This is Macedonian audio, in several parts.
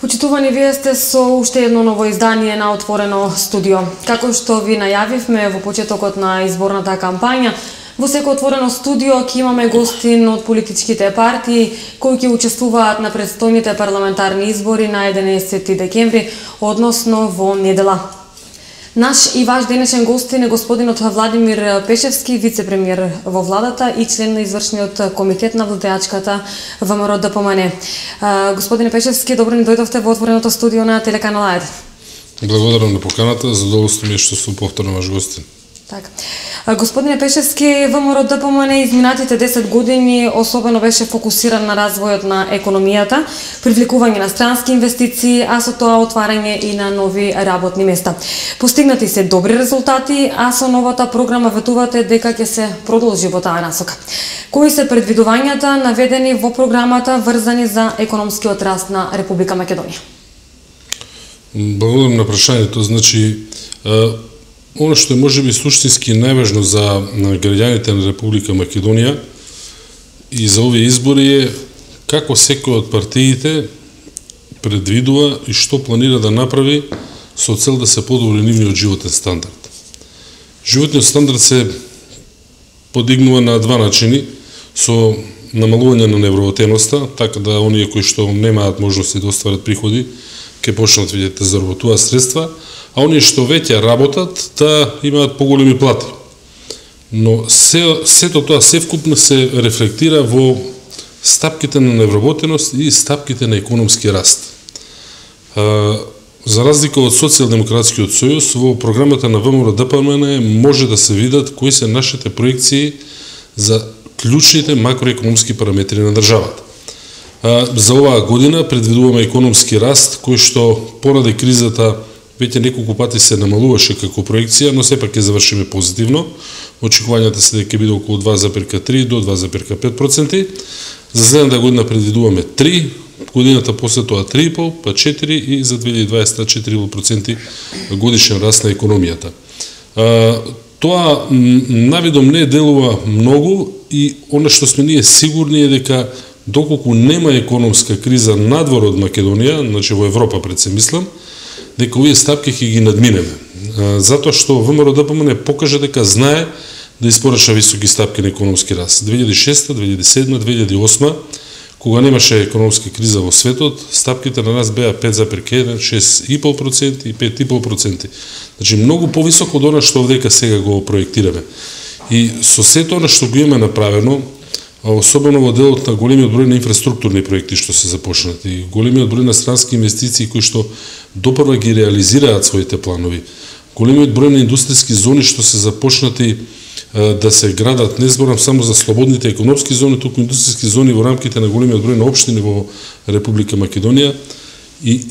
Почитувани, вие сте со уште едно ново издание на Отворено студио. Како што ви најавивме во почетокот на изборната кампања, во секој Отворено студио ќе имаме гостин од политичките партии кои ќе учествуваат на предстојните парламентарни избори на 11 декември, односно во недела. Наш и ваш денешен гостин е господинот Владимир Пешевски, вице-премиер во владата и член на извршниот комитет на владеачката ВМРО-ДПМН. Господине Пешевски, добро ни дојдовте во Отвореното студио на телеканал АЕД. Благодарам на поканата, задоволство ми е што сум повторно ваш гостин. Така. Господине Пешевски, ВМРО-ДПМН изминатите 10 години особено беше фокусиран на развојот на економијата, привлекување на странски инвестиции, а со тоа отварање и на нови работни места. Постигнати се добри резултати, а со новата програма ветувате дека ќе се продолжи во таа насока. Кои се предвидувањата наведени во програмата врзани за економскиот раст на Република Македонија? Благодарам на прашањето. Значи, оно што е можеби суштински најважно за граѓаните на Република Македонија и за овие избори е како секој од партиите предвидува и што планира да направи со цел да се подобри нивниот животен стандард. Животниот стандард се подигнува на два начини: со намалување на невработеноста, така да оние кои што немаат можности да остварат приходи ќе почнат да заработуваат средства, а оние што веќе работат да имаат поголеми плати. Но сето тоа севкупно се рефлектира во стапките на невработеност и стапките на економски раст. За разлика од Социјалдемократскиот сојуз, во програмата на ВМРО-ДПМН може да се видат кои се нашите проекции за клучните макроекономски параметри на државата. За оваа година предвидуваме економски раст кој што поради кризата веќе неколку пати се намалуваше како проекција, но сепак ќе завршиме позитивно. Очекувањата се дека ќе биде околу 2,3 до 2,5%. За следната година предвидуваме 3, годината после тоа 3,5, па 4 и за 2020 4% годишен раст на економијата. Тоа навидом не делува многу и она што сме ние сигурни е дека доколку нема економска криза надвор од Македонија, значи во Европа пред се мислам, дека овие стапки ќе ги надминеме. Затоа што ВМРО-ДПМН покажа дека знае да испораша високи стапки на економски раст. 2006, 2007, 2008, кога немаше економска криза во светот, стапките на нас беа 5,1, 6,5% и 5,5%. Значи многу повисоко од она што овдека сега го проектираме. И со сето она што го имаме направено, особено во делот на големиот број на инфраструктурни проекти што се започнати, големиот број на странски инвестиции кои што допрва ги реализираат своите планови, големиот број на индустријски зони што се започнати да се градат, не зборам само за слободните економски зони, туку индустријски зони во рамките на големиот број на општини во Република Македонија и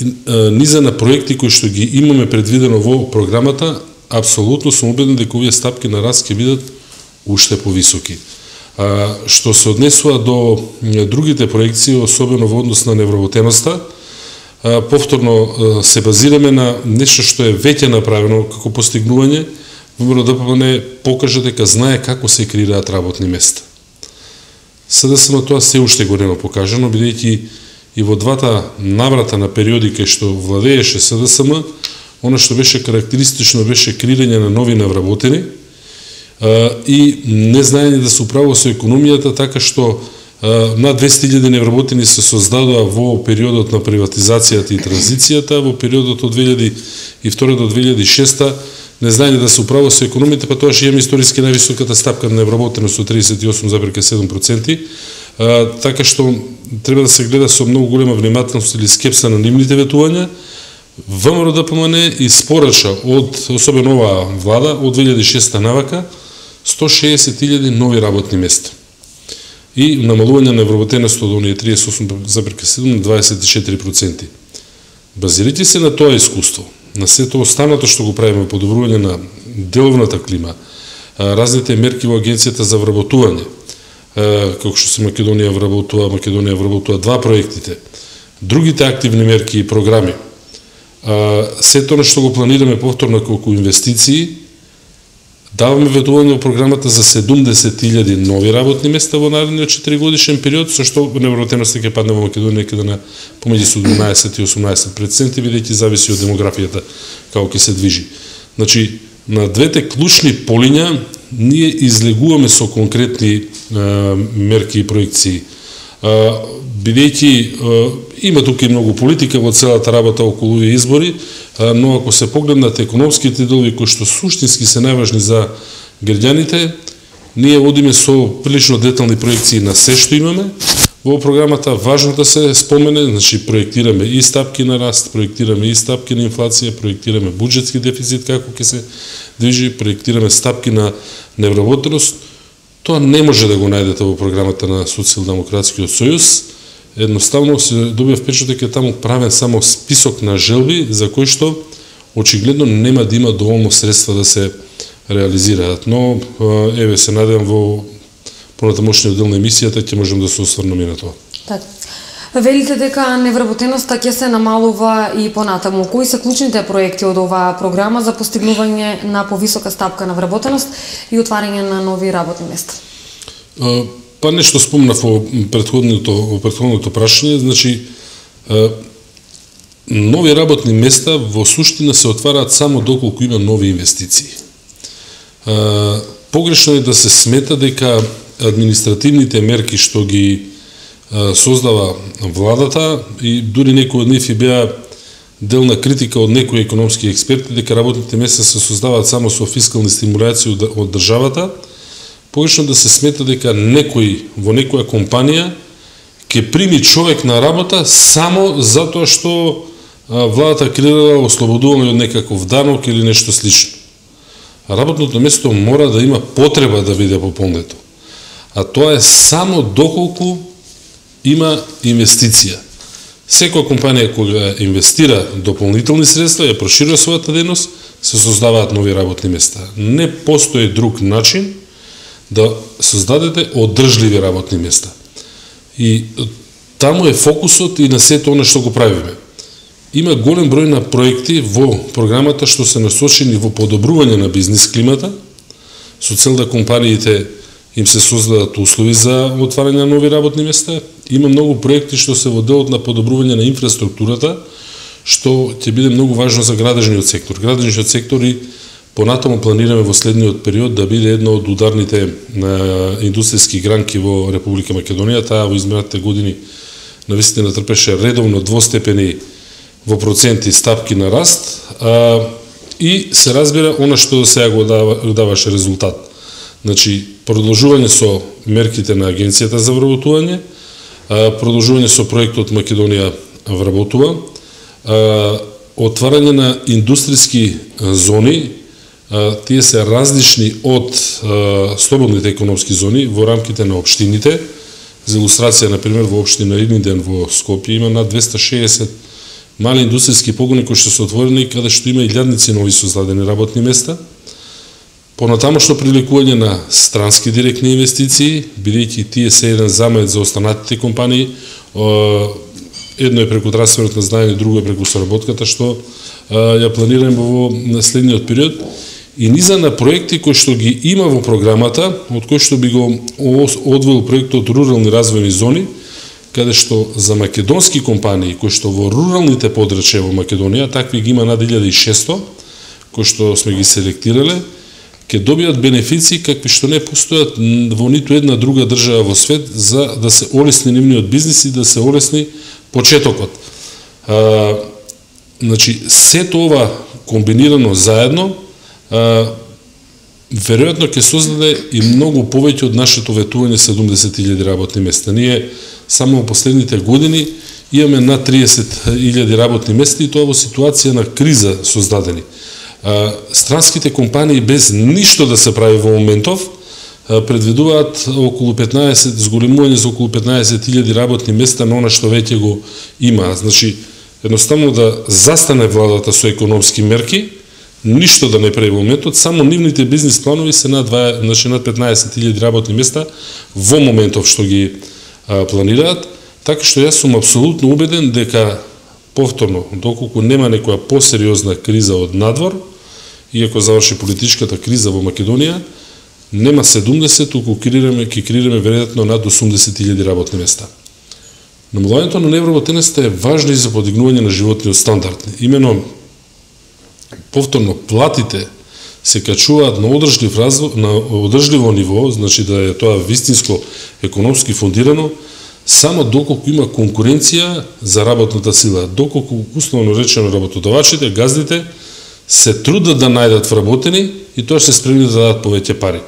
низа на проекти кои што ги имаме предвидено во програмата, апсолутно сум убеден дека овие стапки на раст ќе бидат уште повисоки. Што се однесува до другите проекции, особено во однос на невработеноста, повторно се базираме на нешто што е веќе направено како постигнување. ВМРО-ДПМН покажа дека знае како се креираат работни места. СДСМ тоа се уште го нема покажано, бидејќи и во двата наврата на периоди кај што владееше СДСМ, она што беше карактеристично беше креирање на нови навработени и не знаење да се управува со економијата, така што над 200.000 невработени се создадоа во периодот на приватизацијата и транзицијата, во периодот од 2002 до 2006 не знаење да се управува со економијата, па тоа ќе имаме историски највисоката стапка на невработеност од 38,7%, така што треба да се гледа со многу голема внимателност или скепса на нивните ветувања. ВМРО-ДПМН испорача од, особено оваа влада, од 2006 навака, 160.000 нови работни места и намалување на невработеност од оние 38,7 на 24%. Базирајќи се на тоа искуство, на сето останато што го правиме, подобрување на деловната клима, разните мерки во Агенцијата за вработување, како што се Македонија вработува два проектите, другите активни мерки и програми, сето што го планираме повторно како инвестиции, Даваме ветување во програмата за 70.000 нови работни места во наредниот 4-годишен период, со што невработеноста ќе падне во Македонија некаде на помеѓу 17 и 18%, бидејќи зависи од демографијата како ќе се движи. Значи, на двете клучни полиња ние излегуваме со конкретни мерки и проекции. Бидејќи има тука и многу политика во целата работа околу овие избори, но ако се погледнат економските делови кои што суштински се најважни за граѓаните, ние водиме со прилично детални проекции на се што имаме. Во програмата важно да се спомене, значи проектираме и стапки на раст, проектираме и стапки на инфлација, проектираме буџетски дефицит како ќе се движи, проектираме стапки на невработеност. Тоа не може да го најдете во програмата на Социјалдемократскиот сојуз. Едноставно се добива впечаток дека таму правен само список на желби за кои што очигледно нема да има доволно средства да се реализираат. Но еве се надевам во понатамошниот дел на емисијата ќе можем да се осврнеме на тоа. Така. Велите дека невработеноста ќе се намалува и понатаму. Кои се клучните проекти од оваа програма за постигнување на повисока стапка на вработеност и отварање на нови работни места? Па нешто спомнав во претходното прашање, значи нови работни места во суштина се отвараат само доколку има нови инвестиции. Погрешно е да се смета дека административните мерки што ги создава владата и дури некои од нив и беа дел на критика од некои економски експерти дека работните места се создаваат само со фискални стимулации од државата. Погрешно да се смета дека некој во некоја компанија ќе прими човек на работа само затоа што владата креирала ослободување од некаков данок или нешто слично. Работното место мора да има потреба да биде пополнето. А тоа е само доколку има инвестиција. Секоја компанија кога инвестира дополнителни средства, ја проширува својата дејност, се создаваат нови работни места. Не постои друг начин да создадете одржливи работни места. И таму е фокусот и на сето она што го правиме. Има голем број на проекти во програмата што се насочени во подобрување на бизнис климата, со цел да компаниите им се создадат услови за отварање на нови работни места. Има многу проекти што се во делот на подобрување на инфраструктурата, што ќе биде многу важно за градежниот сектор. Градежниот сектор и понатаму планираме во следниот период да биде една од ударните индустријски гранки во Република Македонија. Таа во изминатите години навистина трпеше редовно двостепени во проценти стапки на раст и се разбира она што до сега го даваше резултат. Значи, продолжување со мерките на Агенцијата за вработување, продолжување со проектот Македонија вработува, отварање на индустријски зони, тие се различни од слободните економски зони во рамките на општините. За илустрација, например, во општина Рибнинден во Скопје има над 260 мали индустријски погони кои што се отворени, каде што има илјадници нови создадени работни места. Понатамошно привлекување на странски директни инвестиции, бидејќи тие се еден замет за останатите компании. Едно е преку трансферот на знаење, друго е преку соработката што ја планираме во следниот период. И низа на проекти кои што ги има во програмата, од кои што би го одвоил проектот Рурални развојни зони, каде што за македонски компании кои што во руралните подрачја во Македонија, такви ги има над 1600, кои што сме ги селектирале, ќе добијат бенефиции какви што не постојат во ниту една друга држава во свет за да се олесни нивниот бизнис и да се олесни почетокот. Значи, сето ова комбинирано заедно, веројатно ќе создаде и многу повеќе од нашето ветување 70.000 работни места. Ние само во последните години имаме над 30.000 работни места и тоа во ситуација на криза создадени. Странските компании без ништо да се прави во моментов предвидуваат околу 15, зголемување за околу 15.000 работни места на она што веќе го има. Значи, едноставно да застане владата со економски мерки, ништо да не прави во моментот, само нивните бизнис планови се над 15.000 работни места во моментов што ги планираат, така што јас сум апсолутно убеден дека повторно, доколку нема некоја посериозна криза од надвор иако заврши политичката криза во Македонија, нема 70, туку ќе креираме веројатно над 80.000 работни места. Намалувањето на невработеноста е важно и за подигнување на животниот стандард. Имено, повторно, платите се качуваат на одржливо ниво, значи да е тоа вистинско економски фондирано, само доколку има конкуренција за работната сила, доколку условно речено работодавачите, газдите, се трудат да најдат вработени и тоа се спремни да дадат повеќе пари.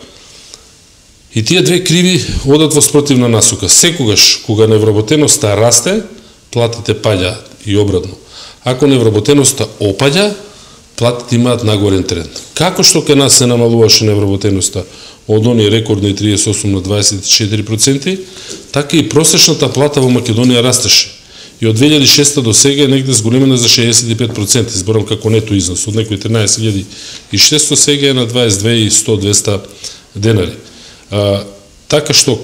И тие две криви одат во спротивна насока. Секогаш, кога невработеноста расте, платите паѓаат и обратно. Ако невработеноста опаѓа, платите имаат нагорен тренд. Како што кај нас се намалуваше невработеноста од оние рекордни 38 на 24%, така и просечната плата во Македонија растеше. И од 2006 до сега е негде зголемена за 65%, зборам како нето износ, од некои 13.600 сега е на 22.100-200 денари. Така што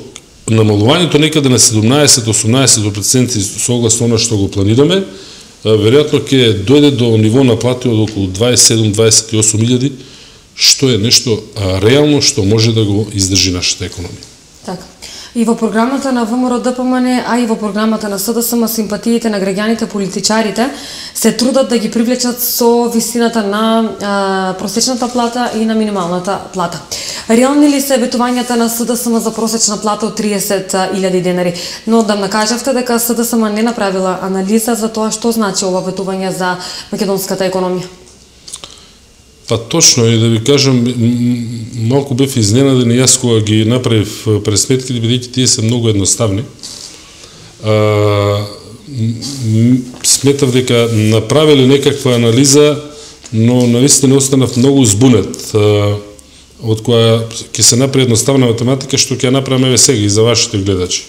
намалувањето некаде на 17-18% согласно она што го планираме, веројатно ќе дојде до ниво на плати од околу 27-28 илјади, што е нешто реално што може да го издржи нашата економија. Така. И во програмата на ВМРО ДПМН, а и во програмата на СДСМ, симпатиите на граѓаните, политичарите се трудат да ги привлечат со висината на просечната плата и на минималната плата. Реални ли се ветувањата на СДСМ за просечна плата од 30.000 денари? Но да накажавте дека СДСМ не направила анализа за тоа што значи ова ветување за македонската економија. Па точно, и да ви кажам, малку бев изненаден и јас кога ги направив пресметките, бидејќи тие се многу едноставни. Сметав дека направиле некаква анализа, но навистина останав многу збунет од која ќе се направи едноставна математика, што ќе направиме сега и за вашите гледачи.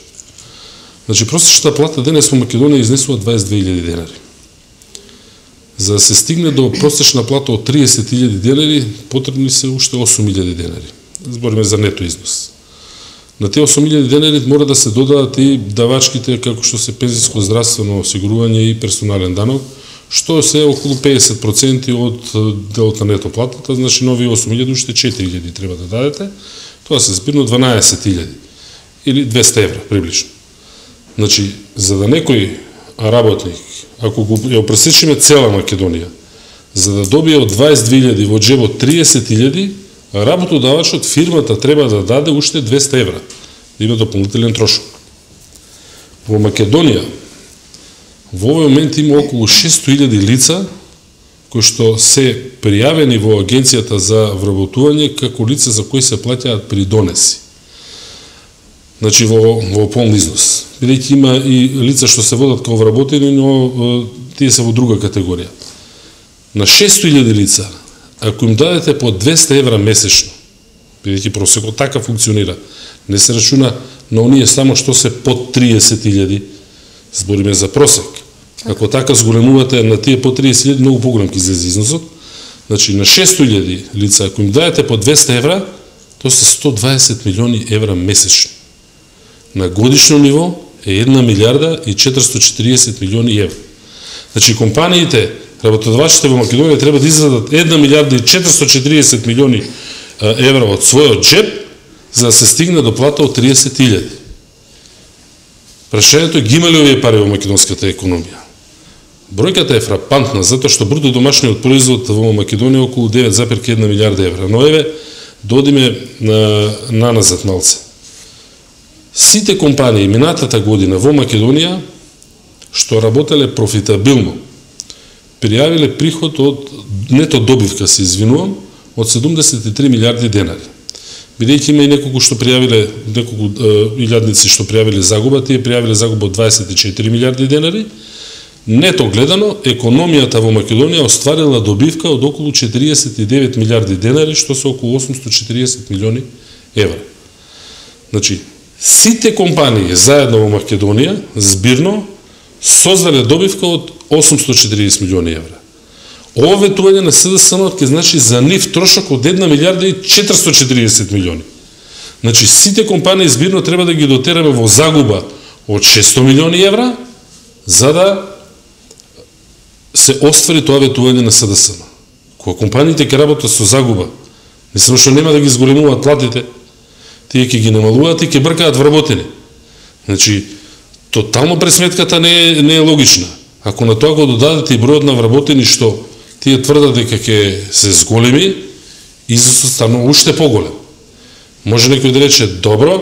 Значи, просечната плата денес во Македонија изнесува 22.000 денари. За да се стигне до просечна плата од 30.000 денари, потребни се уште 8.000 денари. Збориме за нето износ. На тие 8.000 денари мора да се додадат и давачките како што се пензijsko здравствено осигурување и персонален данок, што се околу 50% од делот на нето платата, значи нови 8.000 уште 4.000 треба да дадете, тоа се збирно 12.000 или 200 евра приближно. Значи, за да некој работник, ако го пресечиме цела Македонија, за да добие од 22.000 во джебот 30.000, работодавачот, фирмата треба да даде уште 200 евра, да има дополнителен трошок. Во Македонија, во овој момент има околу 600.000 лица кои што се пријавени во Агенцијата за вработување како лица за кои се плаќаат придонеси. Значи во полн износ. Бидејќи има и лица што се водат како вработени, но тие се во друга категорија. На 600.000 лица, ако им дадете по 200 евра месечно, бидејќи просекот така функционира, не се рачуна на оние само што се под 30.000, збориме за просек. Ако така зголемувате на тие по 30.000, многу поголем ќе излезе износот. Значи на 600.000 лица, ако им дадете по 200 евра, тоа се 120 милиони евра месечно. На годишно ниво е 1 милиарда и 440 милиони евра. Значи компаниите, работодавачите во Македонија треба да извадат 1 милиарда и 440 милиони евра од својот джеб за да се стигне до плата од 30.000. Прашањето е ги има ли овие пари во македонската економија? Бројката е фрапантна, затоа што бруто домашниот производ во Македонија е околу 9,1 милиарда евра. Но еве, додиме наназад малце. Сите компании минатата година во Македонија, што работеле профитабилно, пријавиле приход од нето добивка, се извинувам, од 73 милиарди денари. Бидејќи има и неколку што пријавиле, неколку илјадници што пријавиле загуба, тие пријавиле загуба од 24 милиарди денари, нето гледано, економијата во Македонија остварила добивка од околу 49 милиарди денари, што се околу 840 милиони евра. Значи, сите компании заедно во Македонија, збирно, создале добивка од 840 милиони евра. Ово ветување на СДСМ ќе значи за нив трошок од 1 милиарда и 440 милиони. Значи, сите компании збирно треба да ги дотераме во загуба од 600 милиони евра, за да се оствари тоа ветување на СДСМ. Кога компаниите ќе работат со загуба, не само што нема да ги зголемуваат платите, тие ќе ги намалуваат и ќе бркаат вработени. Значи, тотално пресметката не е логична. Ако на тоа го додадете и бројот на вработени што тие тврдат дека ќе се зголеми, изусот станува уште поголем. Може некој да рече добро,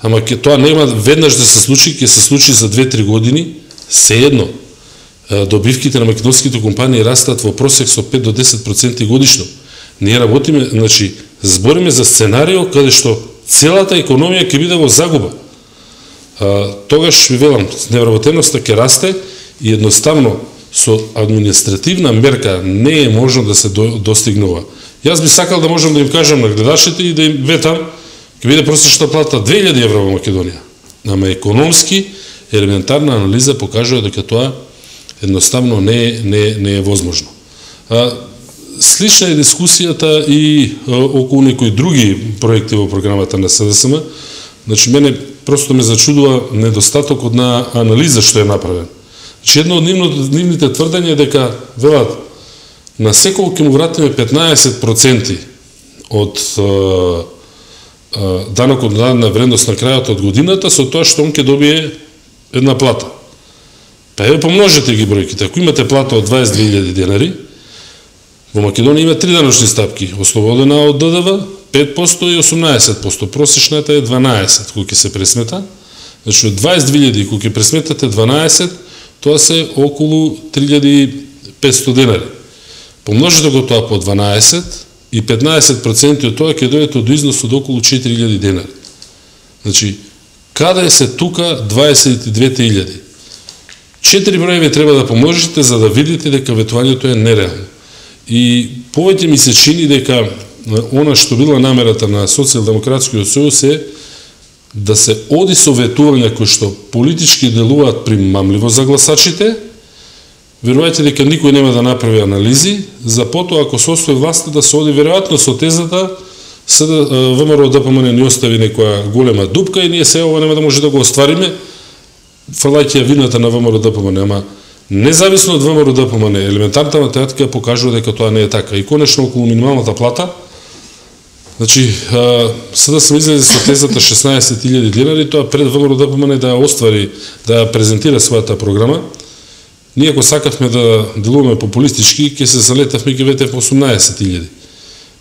ама тоа нема веднаш да се случи, ќе се случи за 2-3 години, сеедно. Добивките на македонските компании растат во просек со 5 до 10% годишно. Ние работиме, значи, збориме за сценарио каде што целата економија ќе биде во загуба. Тогаш ви велам, невработеноста ќе расте и едноставно со административна мерка не е можно да се достигнува. Јас би сакал да можам да им кажам на гледачите и да им ветам, ќе биде просечна плата 2000 евро во Македонија. Ама економски, елементарна анализа покажува дека тоа едноставно не е возможно. Слична е дискусијата и околу некои други проекти во програмата на СДСМ. Значи, мене просто ме зачудува недостатокот на анализа што е направен. Значи, едно од нивните тврдења е дека, велат, на секој ќе му вратиме 15% од данокот на дадена вредност на крајот од годината, со тоа што он ќе добие една плата. Па еве помножете ги бројките. Ако имате плата од 22.000 денари, во Македонија има 3 даночни стапки, ослободена од ДДВ, 5% и 18%. Просечната е 12% кога ќе се пресмета. Значи од 22.000 кога ќе пресметате 12%, тоа се околу 3.500 денари. Помножете го тоа по 12 и 15% од тоа ќе дојдете до износ од околу 4.000 денари. Значи, каде се тука 22.000? 4 броеви треба да помножите за да видите дека ветувањето е нереално. И повеќе ми се чини дека она што била намерата на Социјалдемократскиот сојуз е да се оди со ветувања кои што политички делуваат примамливо за гласачите, верувајте дека никој нема да направи анализи, за потоа ако се освои власта да се оди веројатно со тезата ВМРО ДПМН ни остави некоја голема дупка и ние се ова нема да може да го оствариме, фрлајќи ја вината на ВМРО ДПМН, ама независно од ВМРО ДПМН, елементарната математика покажува дека тоа не е така. И конечно околу минималната плата, значи, сега се излезе со тезата 16.000 денари, тоа пред ВМРО ДПМН да ја оствари, да ја презентира својата програма. Ние ако сакавме да делуваме популистички, ќе се залетавме ќе ветев 18.000.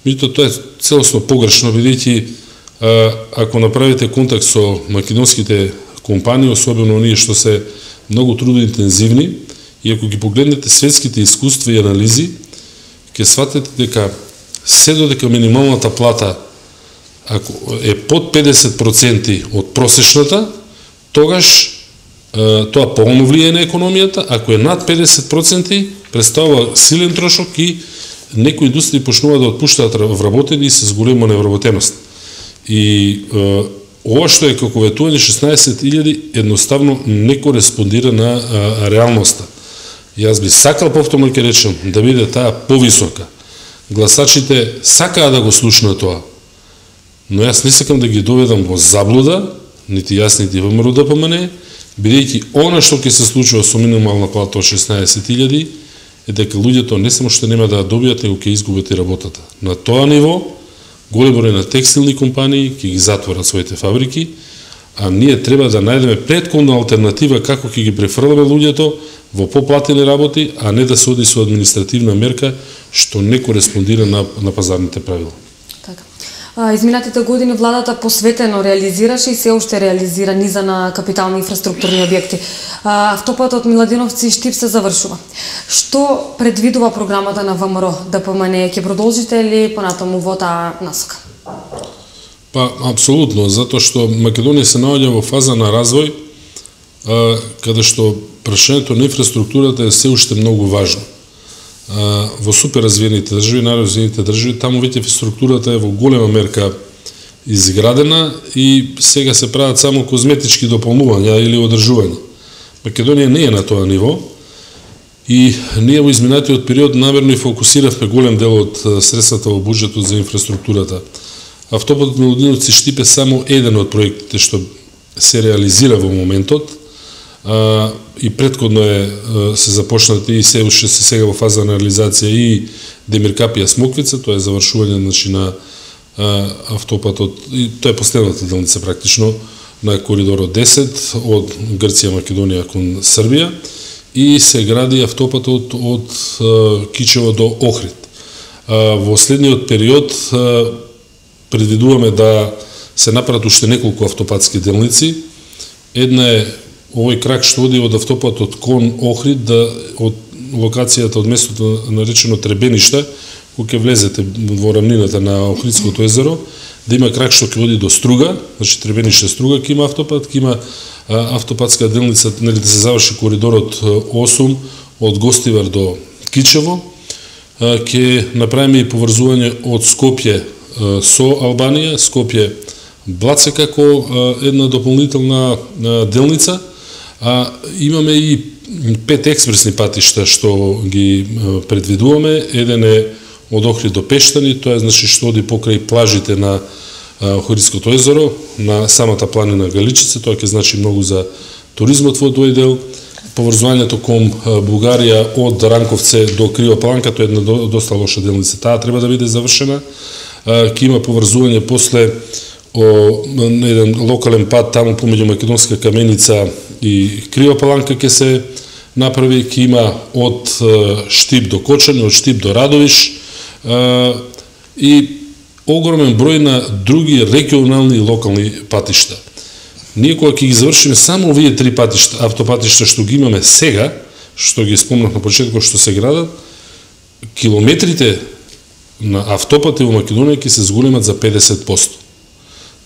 Меѓутоа тоа е целосно погрешно, бидејќи ако направите контакт со македонските компании, особено оние што се многу трудоинтензивни, и ако ги погледнете светските искуства и анализи, ќе сватите дека се додека минималната плата ако е под 50% од просечната, тогаш тоа полно влијае на економијата, ако е над 50%, представува силен трошок и некои индустрии почнуваат да отпуштаат вработени и се зголема невработеност. И ова што е како ветување 16.000 едноставно не кореспондира на реалноста. Јас би сакал, повторно ќе речем, да биде таа повисока. Гласачите сакаат да го слушнат тоа, но јас не сакам да ги доведам во заблуда, нити јас, нити ВМРО ДПМН, бидејќи она што ќе се случува со минимална плата од 16.000 е дека луѓето не само што нема да ја добијат, него ќе изгубат и работата. На тоа ниво, голем број на текстилни компании ќе ги затворат своите фабрики, а ние треба да најдеме претходна алтернатива како ќе ги префрламе луѓето во поплатени работи, а не да се оди со административна мерка што не кореспондира на пазарните правила. Така. Изминатите години владата посветено реализираше и се уште реализира низа на капитални инфраструктурни објекти. Автопатот Миладиновци и Штип се завршува. Што предвидува програмата на ВМРО ДПМН? Ќе продолжите ли понатаму во таа насока? Па, апсолутно, затоа што Македонија се наоѓа во фаза на развој, каде што прашањето на инфраструктурата е се уште многу важно. Во суперразвиените држави, најразвиените држави, таму веќе инфраструктурата е во голема мерка изградена и сега се прават само козметички дополнувања или одржувања. Македонија не е на тоа ниво и ние во изминатиот период намерно и фокусиравме голем дел од средствата во буџетот за инфраструктурата. Автопатот Миладиновци Штип е само еден од проектите што се реализира во моментот. и претходно се започнати и се уште се сега во фаза на реализација и Демиркапија Смоквица, тоа е завршување на автопатот, и тоа е последната делница практично на коридорот 10 од Грција, Македонија кон Србија, и се гради автопатот од Кичево до Охрид. Во следниот период предвидуваме да се направат уште неколку автопатски делници. Една е овој крак што оди од автопатот кон Охрид, од локацијата од местото наречено Требеништа, кога ќе влезете во рамнината на Охридското езеро, да има крак што ќе оди до Струга, значи Требениште Струга ќе има автопат, ќе има автопатска делница, нели да се заврши коридорот 8 од Гостивар до Кичево, ќе направиме и поврзување од Скопје со Албанија, Скопје Блаце како една дополнителна делница, имаме и 5 експресни патишта што ги предвидуваме. Еден е од Охрид до Пештани, тоа е значи што оди покрај плажите на Охридското езеро, на самата планина Галичица, тоа ќе значи многу за туризмот во тој дел. Поврзувањето кон Бугарија од Ранковце до Крива Паланка, тоа е една доста лоша делница, таа треба да биде завршена. Ќе има поврзување после еден локален пат таму помеѓу Македонска Каменица и Крива Паланка ќе се направи, ќе има од Штип до Кочани, од Штип до Радовиш и огромен број на други регионални и локални патишта. Ние кога ќе ги завршиме само овие 3 патишта, автопатишта што ги имаме сега, што ги спомнав на почетокот што се градат, километрите на автопати во Македонија ќе се зголемат за 50%.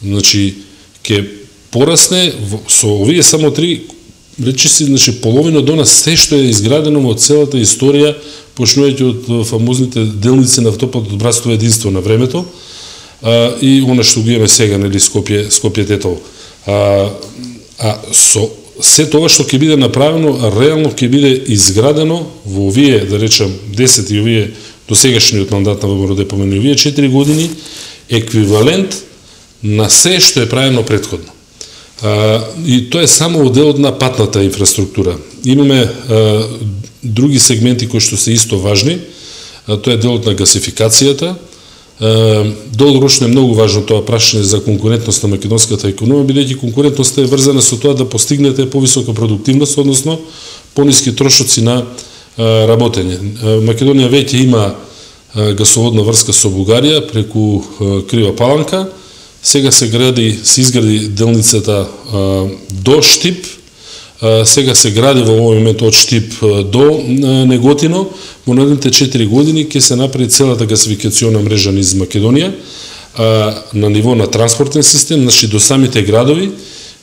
Значи, ќе порасне со овие само 3, речиси, значи, половина до нас се што е изградено во целата историја, почнувајќи од фамозните делници на автопатот Братство единство на времето, и она што ги имаме сега, нели, Скопје Тетово. Со се тоа што ќе биде направено, реално ќе биде изградено во овие, да речем, 10 и овие досегашниот мандат на ВМРО ДПМН, овие 4 години, еквивалент на се што е правено претходно. И тоа е само делот на патната инфраструктура. Имаме други сегменти кои што се исто важни, тоа е делот на гасификацијата. Долгорочно е многу важно тоа прашање за конкурентност на македонската економија, бидејќи конкурентноста е врзана со тоа да постигнете повисока продуктивност, односно пониски трошоци на работење. Македонија веќе има гасоводна врска со Бугарија преку Крива Паланка. Сега се изгради делницата до Штип, сега се гради во овој момент од Штип до Неготино. Во наредните 4 години ќе се направи целата гасификациона мрежа низ Македонија на ниво на транспортен систем, значи до самите градови.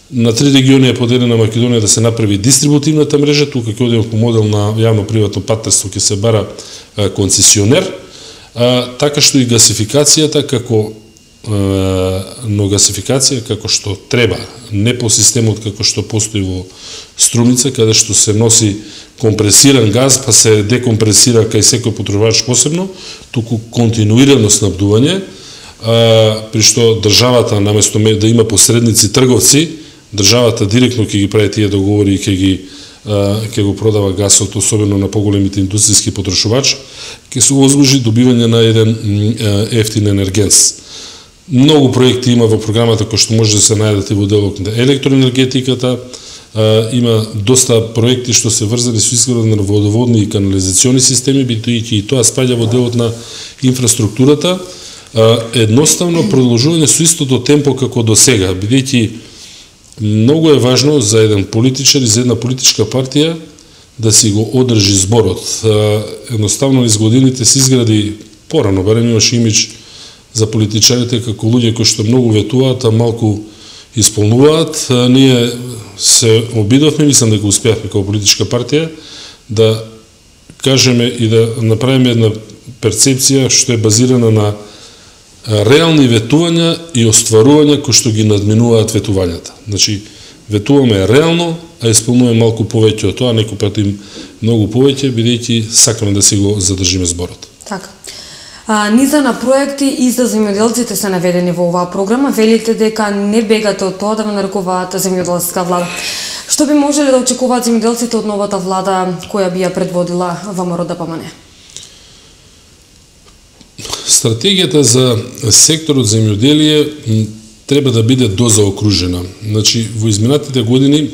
На 3 региони е поделена Македонија да се направи дистрибутивната мрежа, тука ќе одиме по модел на јавно-приватно партнерство, ќе се бара концесионер, така што и гасификацијата но гасификација како што треба, не по системот како што постои во Струмица, каде што се носи компресиран газ, па се декомпресира кај секој потребувач посебно, туку континуирано снабдување, при што државата, наместо да има посредници трговци, државата директно ќе ги прави тие договори и ќе го продава гасот, особено на поголемите индустријски потрошувачи, ќе се возможи добивање на еден ефтин енергенс. Многу проекти има во програмата кои што може да се најдат и во делот на електроенергетиката. Има доста проекти што се врзани со изградба на водоводни и канализациони системи, бидејќи и тоа спаѓа во делот на инфраструктурата. Едноставно продолжување со истото темпо како до сега, бидејќи многу е важно за еден политичар и за една политичка партија да си го одржи зборот. Едноставно низ годините се изгради порано, барем имаше имидж за политичарите како луѓе кои што многу ветуваат, а малку исполнуваат. Ние се обидовме, мислам да го успеавме како политичка партија, да кажеме и да направиме една перцепција што е базирана на реални ветувања и остварувања кои што ги надминуваат ветувањата. Значи, ветуваме реално, а исполнуваме малку повеќе од тоа, некој пат им многу повеќе, бидејќи сакаме да си го задржиме зборот. Така. Низа на проекти и за земјоделците се наведени во оваа програма. Велите дека не бегате од тоа да ве нарекуваат земјоделска влада. Што би можеле да очекуваат земјоделците од новата влада која би ја предводила ВМРО ДПМН? Стратегијата за секторот земјоделие треба да биде дозаокружена. Значи, во изминатите години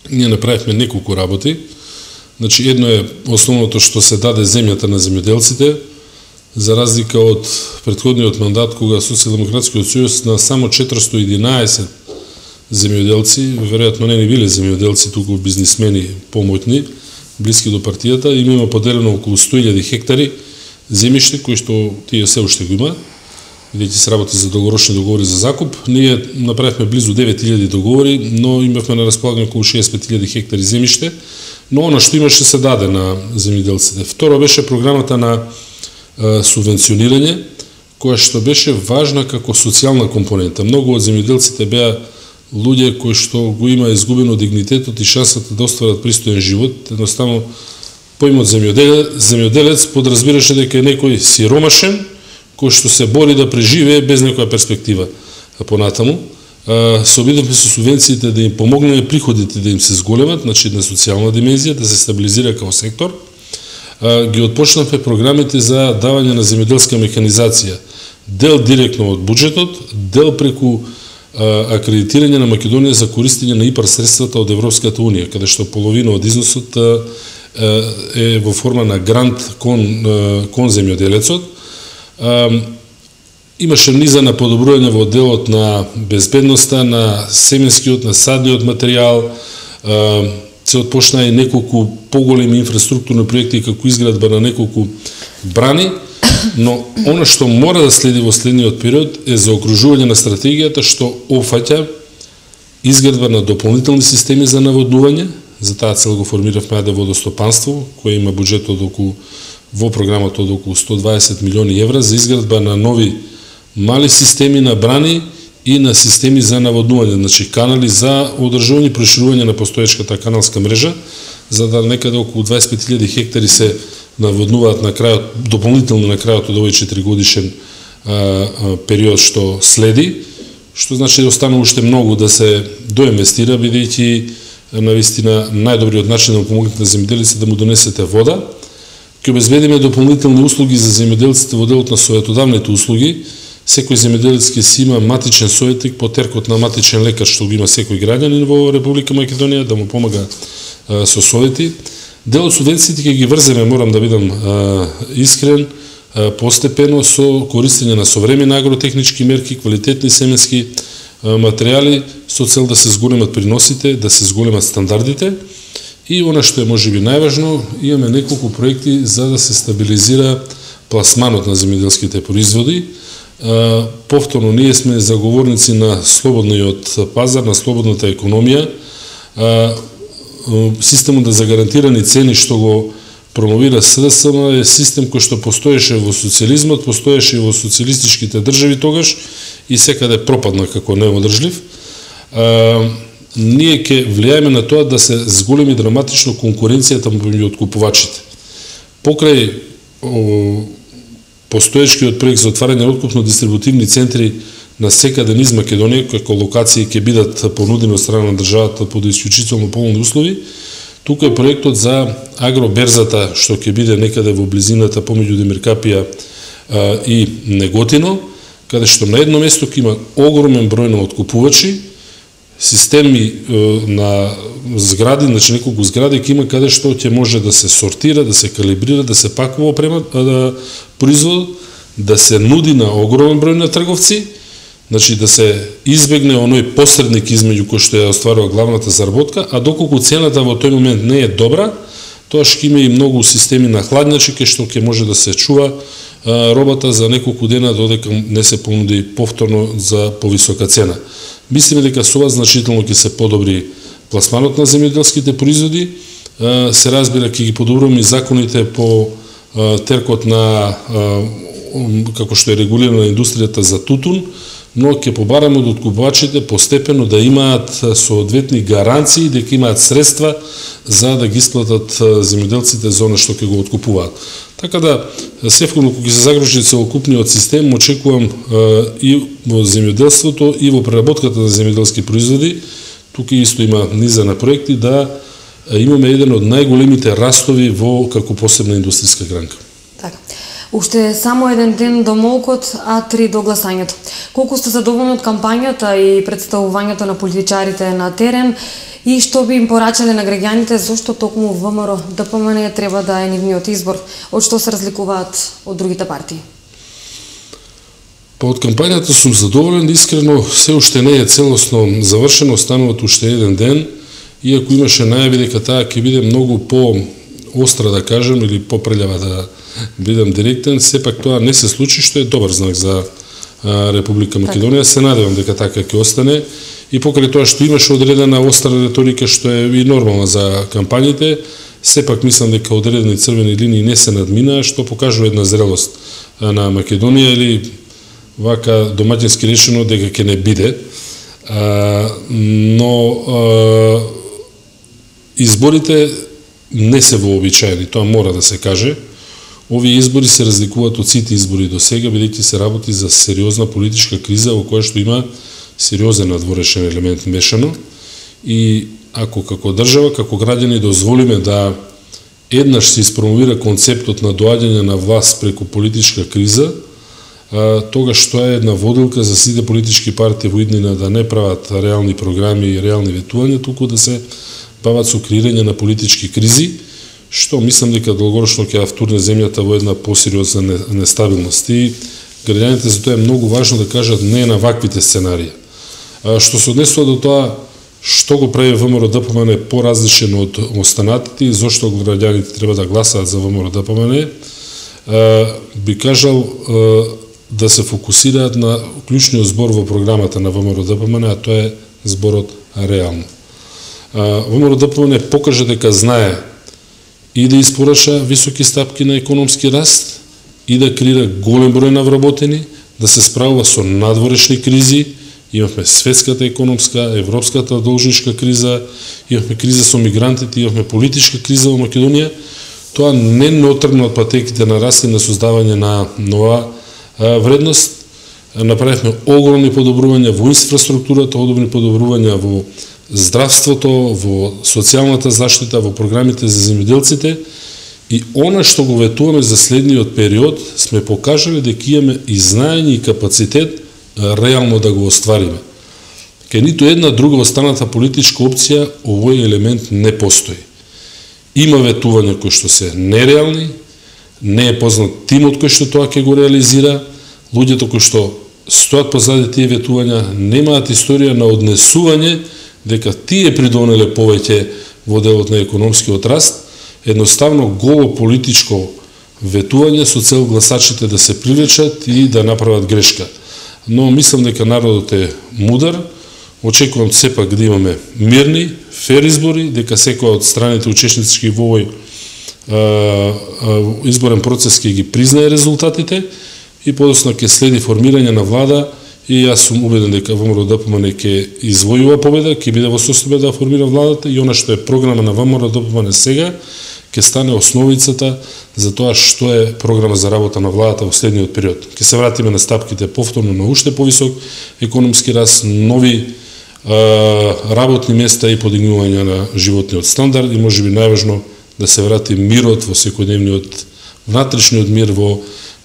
ние направивме неколку работи. Значи, едно е основното што се даде земјата на земјоделците, за разлика од претходниот мандат, кога Социјалдемократскиот сојуз на само 411 земјоделци, веројатно не биле земјоделци, туку бизнисмени помотни, блиски до партијата, им има поделено околу 100.000 хектари земјиште кои што тие се уште го има, бидејќи се работи за долгорочни договори за закуп. Ние направивме близу 9.000 договори, но имавме на располагање околу 65.000 хектари земјиште, но она што имаше се даде на земјоделците. Второ беше програмата на субвенционирање, која што беше важна како социјална компонента. Многу од земјоделците беа луѓе кои што го има изгубено дигнитетот и шансата да остварат пристоен живот. Едноставно, поимот земјоделец подразбираше дека е некој сиромашен, кој што се бори да преживее без некоја перспектива. А понатаму, се обидовме со субвенциите да им помогнеме приходите да им се зголемат, значи на социјална димензија, да се стабилизира како сектор. Ги отпочнавме програмите за давање на земјоделска механизација. Дел директно од буџетот, дел преку акредитирање на Македонија за користење на ИПАР средствата од Европската Унија, каде што половина од износот е во форма на грант кон земјоделецот. Имаше низа на подобрување во делот на безбедноста, на семенскиот, на садниот материјал, се отпочна и неколку поголеми инфраструктурни проекти како изградба на неколку брани, но она што мора да следи во следниот период е заокружување на стратегијата што опфаќа изградба на дополнителни системи за наводнување. За таа цел го формиравме АД водостопанство, кој има буџет од околу во програмата од околу 120 милиони евра за изградба на нови мали системи на брани и на системи за наводнување, значи канали за одржување и проширување на постоечката каналска мрежа, за да некаде околу 25.000 хектари се наводнуваат на крајот, дополнително на крајот од овој 4-годишен период што следи, што значи да остана уште многу да се доинвестира, бидејќи навистина најдобриот начин да помогнете на земјоделците да му донесете вода. Ќе обезбедиме дополнителни услуги за земјоделците во делот на советодавните услуги. Секој земјоделец ќе си има матичен советник по теркот на матичен лекар што го има секој граѓанин во Република Македонија да му помага со совети. Дел од субвенциите ќе ги врземе, морам да бидам искрен, постепено со користење на современи агротехнички мерки, квалитетни семенски материјали со цел да се зголемат приносите, да се зголемат стандардите. И она што е можеби најважно, имаме неколку проекти за да се стабилизира пласманот на земјоделските производи. Повторно, ние сме заговорници на слободниот пазар, на слободната економија. Системот за гарантирани цени што го промовира СДСМ е систем кој што постоеше во социјализмот, постоеше и во социјалистичките држави тогаш и секаде пропадна како неодржлив. Ние ќе влијаеме на тоа да се зголеми драматично конкуренцијата меѓу откупувачите. Покрај постоечкиот проект за отварање откупно-дистрибутивни центри на секаде низ Македонија, како локации ќе бидат понудени од страна на државата под исклучително полни услови, тука е проектот за агроберзата што ќе биде некаде во близината помеѓу Демиркапија и Неготино, каде што на едно место ќе има огромен број на откупувачи, системи на згради, значи неколку згради ќе има каде што ќе може да се сортира, да се калибрира, да се пакува опрема, производ, да се нуди на огромен број на трговци, значи да се избегне оној посредник измеѓу кој што ја остварува главната заработка, а доколку цената во тој момент не е добра, тоа ќе има и многу системи на хладњачи кај што ќе може да се чува робата за неколку дена додека не се понуди повторно за повисока цена. Мислиме дека со ова значително ќе се подобри пласманот на земјоделските производи, се разбира ќе ги подобруваме и законите по теркот на како што е регулирана индустријата за тутун, но ќе побараме од откупувачите постепено да имаат соодветни гаранции, дека имаат средства за да ги исплатат земјоделците за она што ќе го откупуваат. Така да, севкумно кога се загружи целокупниот систем, очекувам и во земјоделството и во преработката на земјоделски производи, тука исто има низа на проекти, да имаме еден од најголемите растови во како посебна индустријска гранка. Така. Уште само еден ден до молкот, а 3 до гласањето. Колку сте задоволни од кампањата и представувањето на политичарите на терен и што би им порачале на граѓаните, зошто токму ВМРО ДПМН треба да е нивниот избор, од што се разликуваат од другите партии? Па од кампањата сум задоволен, искрено се уште не е целосно завршено, остануват уште еден ден, иако имаше најави дека таа ќе биде многу по-остра, да кажем, или попрелјава, да бидам директен, сепак тоа не се случи, што е добар знак за Република Македонија. Се надевам дека така ќе остане и покрај тоа што имаше одредена остра реторика, што е и нормална за кампањите, сепак мислам дека одредени црвени линии не се надминаа, што покажува една зрелост на Македонија, или вака домаќински решено дека ќе не биде. Но изборите не се вообичаени, тоа мора да се каже. Овие избори се разликуваат од сите избори до сега, бидејќи се работи за сериозна политичка криза во која што има сериозен надворешен елемент мешано, и ако како држава, како граѓани дозволиме да еднаш се испромовира концептот на доаѓање на власт преку политичка криза, тогаш тоа е една водилка за сите политички партии во иднина да не прават реални програми и реални ветувања, туку да се бават со креирање на политички кризи, што мислам дека долгорочно ќе втурне земјата во една посериозна нестабилност. И граѓаните за тоа е многу важно да кажат не на ваквите сценарии. Што се однесува до тоа што го прави ВМРО ДПМН поразличен од останатите и зошто граѓаните треба да гласаат за ВМРО ДПМН, би кажал да се фокусираат на клучниот збор во програмата на ВМРО ДПМН, а тоа е зборот реално. ВМРО ДПМН покажа дека знае и да испораша високи стапки на економски раст, и да креира голем број на вработени, да се справува со надворешни кризи. Имавме светската економска, европската должничка криза, имавме криза со мигрантите, имавме политичка криза во Македонија. Тоа не отргна од патеките на раст и на создавање на нова вредност. Направивме огромни подобрувања во инфраструктурата, огромни подобрувања во здравството, во социјалната заштита, во програмите за земјоделците, и она што го ветуваме за следниот период, сме покажале дека имаме и знаење и капацитет реално да го оствариме. Кај ниту една друга останата политичка опција овој елемент не постои. Има ветувања кои што се нереални, не е познат тимот кој што тоа ќе го реализира, луѓето кои што стојат позади тие ветувања немаат историја на однесување дека тие придонеле повеќе во делот на економскиот раст, едноставно голо политичко ветување со цел гласачите да се привлечат и да направат грешка. Но мислам дека народот е мудар, очекувам сепак да имаме мирни, фер избори, дека секоја од страните учесници во овој изборен процес ќе ги признае резултатите и подоцна ќе следи формирање на влада, и јас сум убеден дека ВМРО ДПМН ќе извојува победа, ќе биде во состојба да формира владата, и она што е програма на ВМРО ДПМН сега ќе стане основицата за тоа што е програма за работа на владата во следниот период. Ќе се вратиме на стапките повторно на уште повисок економски раст, нови работни места и подигнување на животниот стандард, и можеби најважно да се врати мирот во секојдневниот, внатрешниот мир во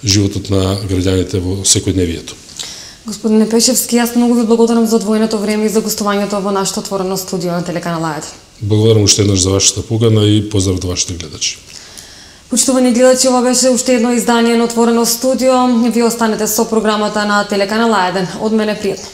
животот на граѓаните во секојдневието. Господине Пешевски, јас многу ви благодарам за одвоеното време и за гостувањето во нашето отворено студио на телеканал А1. Благодарам уште еднаш за вашата покана и поздрав до вашите гледачи. Почитувани гледачи, ова беше уште едно издание на отворено студио. Вие останете со програмата на телеканал А1. Од мене пријатно.